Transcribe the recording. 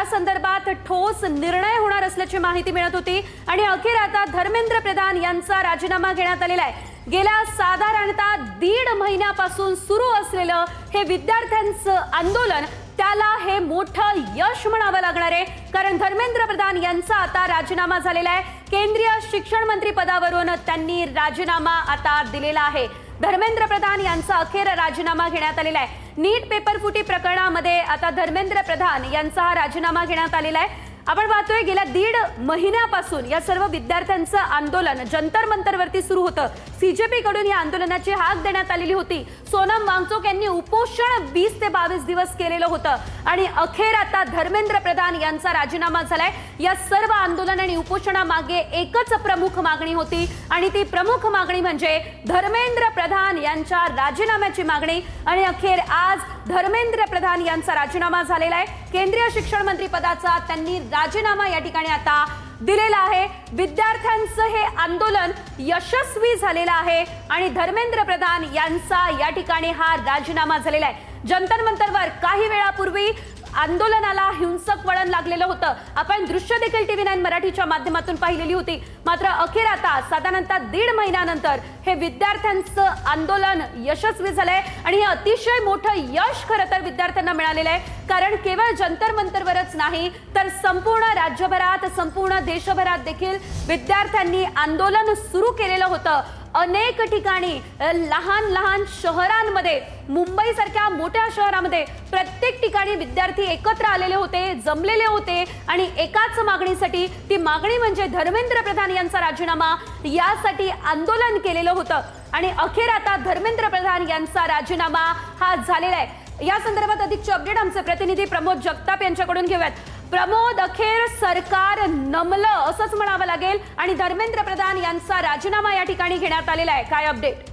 संदर्भात ठोस निर्णय होणार असल्याची माहिती मिळत होती आणि अखेर आता धर्मेंद्र प्रधान यांचा राजीनामा घेण्यात आलेला आहे। गेल्या साधारणतः 1.5 महिन्यापासून सुरू असलेलं हे विद्यार्थ्यांचं आंदोलन त्याला हे मोठं यश म्हणावं लागणार आहे, कारण धर्मेंद्र प्रधान यांचा आता राजीनामा झालेला आहे। केंद्रीय शिक्षण मंत्री पदावरून त्यांनी राजीनामा आता दिलेला आहे। धर्मेंद्र प्रधान यांचा अखेर राजीनामा घेण्यात आलेला आहे। नीट पेपर फुटी प्रकरणामध्ये आता धर्मेंद्र प्रधान यांचा हा राजीनामा घेण्यात आलेला आहे। आपण पाहतोय गेल्या 1.5 महिन्यापासून या सर्व विद्यार्थ्यांचं आंदोलन जंतर मंतरवरती सुरू होतं। सीजेपी कडून या आंदोलनाची हाक देण्यात आलेली होती। सोनम वांगचुक यांनी उपोषण 20 ते 22 दिवस केलेलं होतं आणि अखेर आता धर्मेंद्र प्रधान यांचा राजीनामा झालाय। या सर्व आंदोलन आणि उपोषणामागे एकच प्रमुख मागणी होती आणि ती प्रमुख मागणी म्हणजे धर्मेंद्र प्रधान यांच्या राजीनाम्याची मागणी। आणि अखेर आज धर्मेंद्र प्रधान यांचा राजीनामा झालेला आहे। केंद्रीय शिक्षण मंत्री पदाचा त्यांनी राजीनामा या ठिकाणी आता दिलेला आहे। विद्यार्थ्यांचं हे आंदोलन यशस्वी झालेलं आहे आणि धर्मेंद्र प्रधान यांचा या ठिकाणी हा राजीनामा झालेला आहे। जंतर मंतरवर काही वेळापूर्वी आंदोलनाला हिंसक वळण लागलेलं होतं। आपण दृश्य देखील TV9 मराठीच्या माध्यमातून पाहिलेली होती। मात्र अखेर आता साधारणतः 1.5 महिन्यानंतर हे विद्यार्थ्यांचं आंदोलन यशस्वी झालंय आणि हे अतिशय मोठं यश खरं तर विद्यार्थ्यांना मिळालेलं आहे, कारण केवळ जंतर मंतरवरच नाही तर संपूर्ण राज्यभरात संपूर्ण देशभरात देखील विद्यार्थ्यांनी आंदोलन सुरू केलेलं होतं। अनेक ठिकाणी लहान लहान शहरांमध्ये, मुंबई सारख्या मोठ्या शहरांमध्ये प्रत्येक ठिकाणी विद्यार्थी एकत्र आलेले होते, जमलेले होते आणि एकाच मागणीसाठी, ती मागणी म्हणजे धर्मेंद्र प्रधान यांचा राजीनामा, यासाठी आंदोलन केलेलं होतं। आणि अखेर आता धर्मेंद्र प्रधान यांचा राजीनामा हा झालेला आहे। या संदर्भात अधिकचे अपडेट आमचे प्रतिनिधी प्रमोद जगताप यांच्याकडून घेऊयात। प्रमोद, अखेर सरकार नमलं असंच म्हणावं लागेल आणि धर्मेंद्र प्रधान यांचा राजीनामा या ठिकाणी घेण्यात आलेला आहे, काय अपडेट?